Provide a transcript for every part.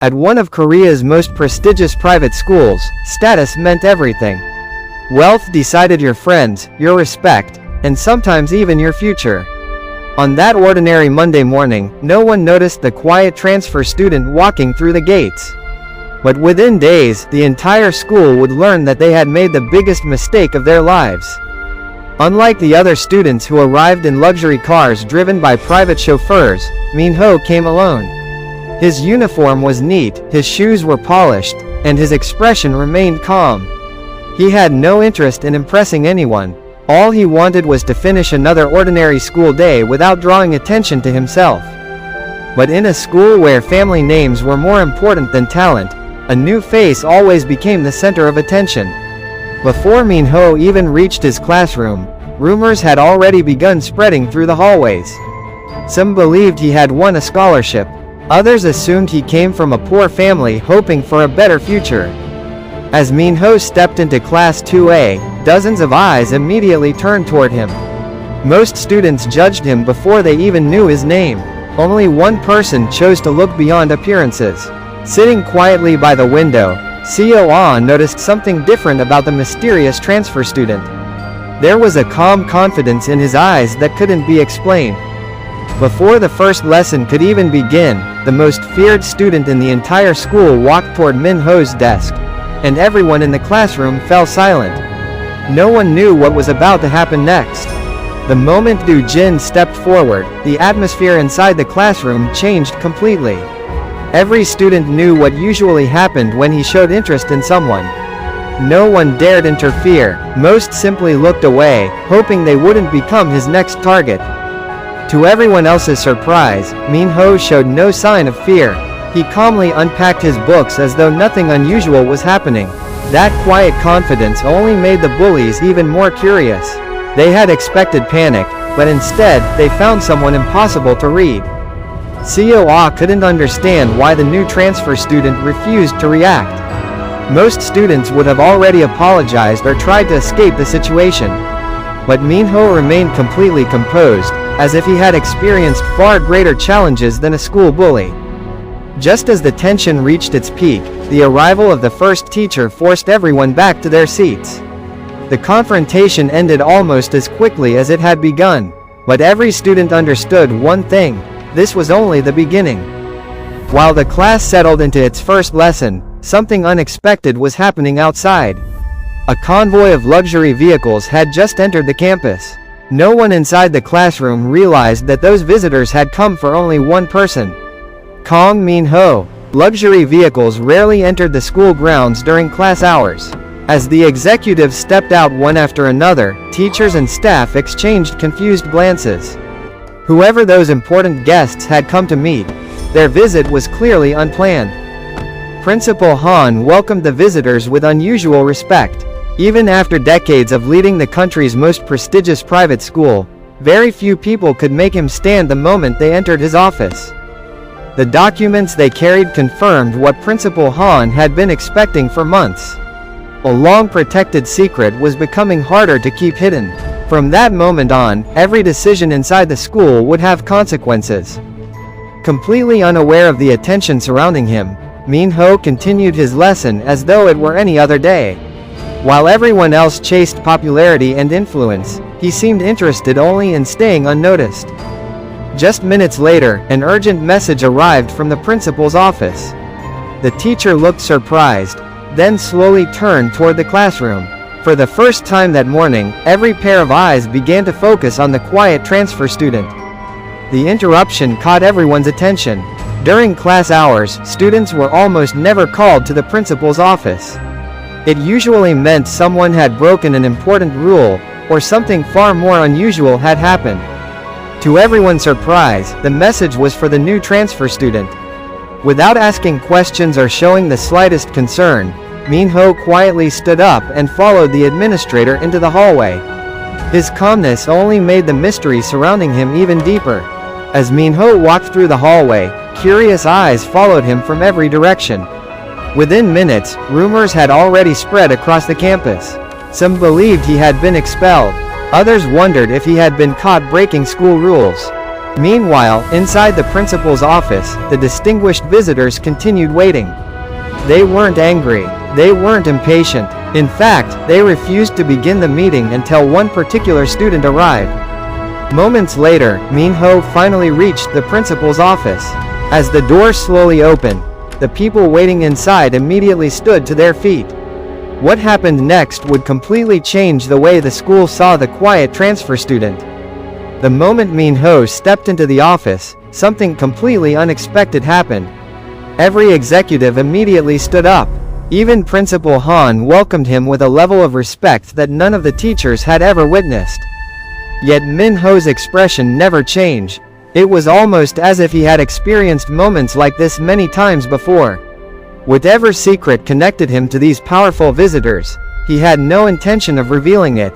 At one of Korea's most prestigious private schools, status meant everything. Wealth decided your friends, your respect, and sometimes even your future. On that ordinary Monday morning, no one noticed the quiet transfer student walking through the gates. But within days, the entire school would learn that they had made the biggest mistake of their lives. Unlike the other students who arrived in luxury cars driven by private chauffeurs, Min-ho came alone. His uniform was neat, his shoes were polished, and his expression remained calm. He had no interest in impressing anyone. All he wanted was to finish another ordinary school day without drawing attention to himself. But in a school where family names were more important than talent, a new face always became the center of attention. Before Min-ho even reached his classroom, rumors had already begun spreading through the hallways. Some believed he had won a scholarship. Others assumed he came from a poor family hoping for a better future. As Min-ho stepped into Class 2A, dozens of eyes immediately turned toward him. Most students judged him before they even knew his name. Only one person chose to look beyond appearances. Sitting quietly by the window, Seo-ah noticed something different about the mysterious transfer student. There was a calm confidence in his eyes that couldn't be explained. Before the first lesson could even begin, the most feared student in the entire school walked toward Min-ho's desk, and everyone in the classroom fell silent. No one knew what was about to happen next. The moment Do Jin stepped forward, the atmosphere inside the classroom changed completely. Every student knew what usually happened when he showed interest in someone. No one dared interfere, most simply looked away, hoping they wouldn't become his next target. To everyone else's surprise, Min-ho showed no sign of fear. He calmly unpacked his books as though nothing unusual was happening. That quiet confidence only made the bullies even more curious. They had expected panic, but instead, they found someone impossible to read. Seo-ah couldn't understand why the new transfer student refused to react. Most students would have already apologized or tried to escape the situation. But Min-ho remained completely composed, as if he had experienced far greater challenges than a school bully. Just as the tension reached its peak, the arrival of the first teacher forced everyone back to their seats. The confrontation ended almost as quickly as it had begun. But every student understood one thing: this was only the beginning. While the class settled into its first lesson, something unexpected was happening outside. A convoy of luxury vehicles had just entered the campus. No one inside the classroom realized that those visitors had come for only one person: Kang Min-ho. Luxury vehicles rarely entered the school grounds during class hours. As the executives stepped out one after another, teachers and staff exchanged confused glances. Whoever those important guests had come to meet, their visit was clearly unplanned. Principal Han welcomed the visitors with unusual respect. Even after decades of leading the country's most prestigious private school, very few people could make him stand the moment they entered his office. The documents they carried confirmed what Principal Han had been expecting for months. A long-protected secret was becoming harder to keep hidden. From that moment on, every decision inside the school would have consequences. Completely unaware of the attention surrounding him, Min-ho continued his lesson as though it were any other day. While everyone else chased popularity and influence, he seemed interested only in staying unnoticed. Just minutes later, an urgent message arrived from the principal's office. The teacher looked surprised, then slowly turned toward the classroom. For the first time that morning, every pair of eyes began to focus on the quiet transfer student. The interruption caught everyone's attention. During class hours, students were almost never called to the principal's office. It usually meant someone had broken an important rule, or something far more unusual had happened. To everyone's surprise, the message was for the new transfer student. Without asking questions or showing the slightest concern, Min-ho quietly stood up and followed the administrator into the hallway. His calmness only made the mystery surrounding him even deeper. As Min-ho walked through the hallway, curious eyes followed him from every direction. Within minutes, rumors had already spread across the campus. Some believed he had been expelled. Others wondered if he had been caught breaking school rules. Meanwhile, inside the principal's office, the distinguished visitors continued waiting. They weren't angry. They weren't impatient. In fact, they refused to begin the meeting until one particular student arrived. Moments later, Min-ho finally reached the principal's office. As the door slowly opened, the people waiting inside immediately stood to their feet. What happened next would completely change the way the school saw the quiet transfer student. The moment Min-ho stepped into the office, something completely unexpected happened. Every executive immediately stood up. Even Principal Han welcomed him with a level of respect that none of the teachers had ever witnessed. Yet Min-ho's expression never changed. It was almost as if he had experienced moments like this many times before. Whatever secret connected him to these powerful visitors, he had no intention of revealing it.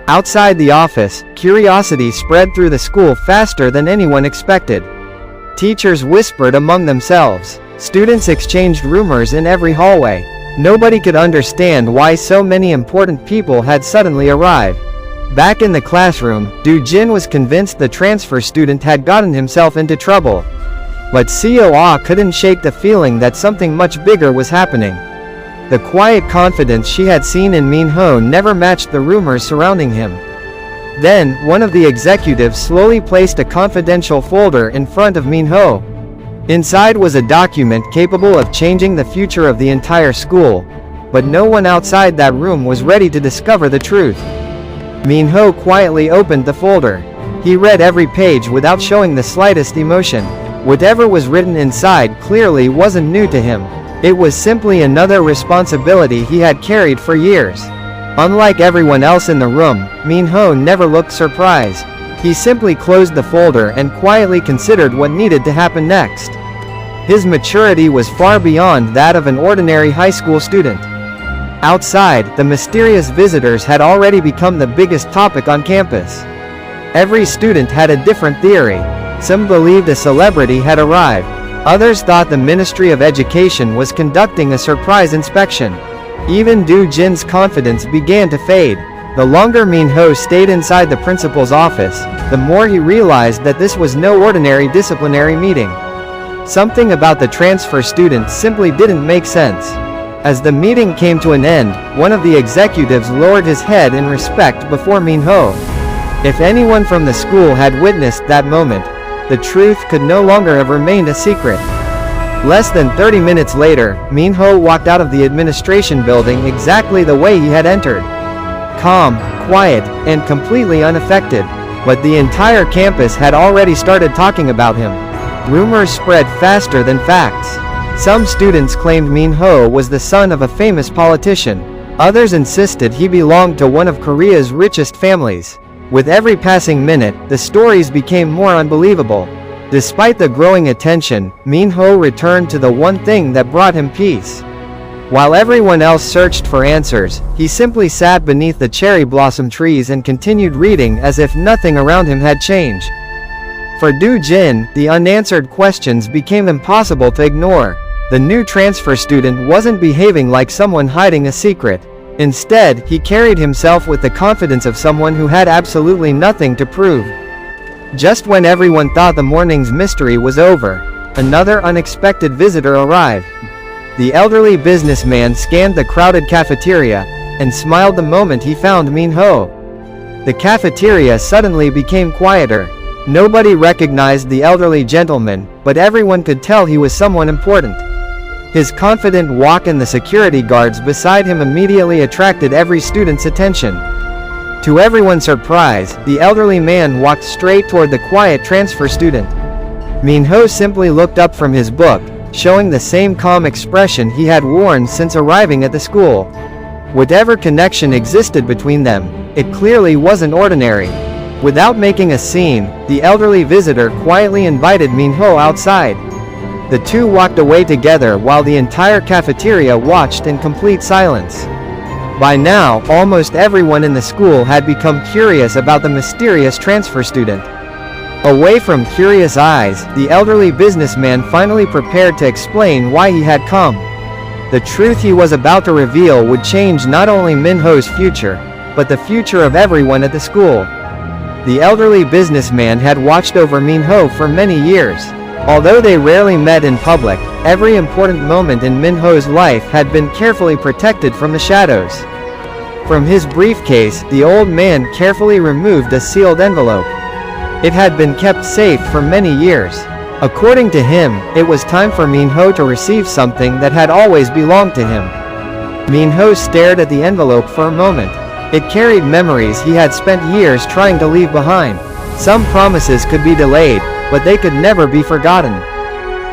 Outside the office, curiosity spread through the school faster than anyone expected. Teachers whispered among themselves. Students exchanged rumors in every hallway. Nobody could understand why so many important people had suddenly arrived. Back in the classroom, Do-jin was convinced the transfer student had gotten himself into trouble. But Seo-ah couldn't shake the feeling that something much bigger was happening. The quiet confidence she had seen in Min-ho never matched the rumors surrounding him. Then, one of the executives slowly placed a confidential folder in front of Min-ho. Inside was a document capable of changing the future of the entire school. But no one outside that room was ready to discover the truth. Min-ho quietly opened the folder. He read every page without showing the slightest emotion. Whatever was written inside clearly wasn't new to him. It was simply another responsibility he had carried for years. Unlike everyone else in the room, Min-ho never looked surprised. He simply closed the folder and quietly considered what needed to happen next. His maturity was far beyond that of an ordinary high school student. Outside, the mysterious visitors had already become the biggest topic on campus. Every student had a different theory. Some believed a celebrity had arrived. Others thought the Ministry of Education was conducting a surprise inspection. Even Do-jin's confidence began to fade. The longer Min-ho stayed inside the principal's office, the more he realized that this was no ordinary disciplinary meeting. Something about the transfer student simply didn't make sense. As the meeting came to an end, one of the executives lowered his head in respect before Min-ho. If anyone from the school had witnessed that moment, the truth could no longer have remained a secret. Less than 30 minutes later, Min-ho walked out of the administration building exactly the way he had entered. Calm, quiet, and completely unaffected. But the entire campus had already started talking about him. Rumors spread faster than facts. Some students claimed Min-ho was the son of a famous politician. Others insisted he belonged to one of Korea's richest families. With every passing minute, the stories became more unbelievable. Despite the growing attention, Min-ho returned to the one thing that brought him peace. While everyone else searched for answers, he simply sat beneath the cherry blossom trees and continued reading as if nothing around him had changed. For Do-jin, the unanswered questions became impossible to ignore. The new transfer student wasn't behaving like someone hiding a secret. Instead, he carried himself with the confidence of someone who had absolutely nothing to prove. Just when everyone thought the morning's mystery was over, another unexpected visitor arrived. The elderly businessman scanned the crowded cafeteria and smiled the moment he found Min-ho. The cafeteria suddenly became quieter. Nobody recognized the elderly gentleman, but everyone could tell he was someone important. His confident walk and the security guards beside him immediately attracted every student's attention. To everyone's surprise, the elderly man walked straight toward the quiet transfer student. Min-ho simply looked up from his book, showing the same calm expression he had worn since arriving at the school. Whatever connection existed between them, it clearly wasn't ordinary. Without making a scene, the elderly visitor quietly invited Min-ho outside. The two walked away together while the entire cafeteria watched in complete silence. By now, almost everyone in the school had become curious about the mysterious transfer student. Away from curious eyes, the elderly businessman finally prepared to explain why he had come. The truth he was about to reveal would change not only Min-ho's future, but the future of everyone at the school. The elderly businessman had watched over Min-ho for many years. Although they rarely met in public, every important moment in Min-ho's life had been carefully protected from the shadows. From his briefcase, the old man carefully removed a sealed envelope. It had been kept safe for many years. According to him, it was time for Min-ho to receive something that had always belonged to him. Min-ho stared at the envelope for a moment. It carried memories he had spent years trying to leave behind. Some promises could be delayed, but they could never be forgotten.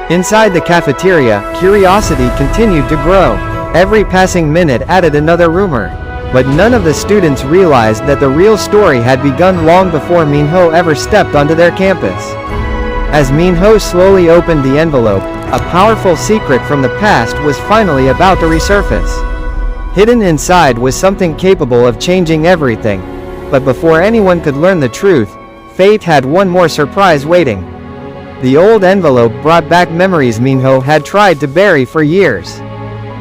Inside the cafeteria, curiosity continued to grow. Every passing minute added another rumor. But none of the students realized that the real story had begun long before Min-ho ever stepped onto their campus. As Min-ho slowly opened the envelope, a powerful secret from the past was finally about to resurface. Hidden inside was something capable of changing everything. But before anyone could learn the truth, fate had one more surprise waiting. The old envelope brought back memories Min-ho had tried to bury for years.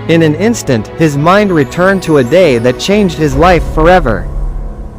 In an instant, his mind returned to a day that changed his life forever.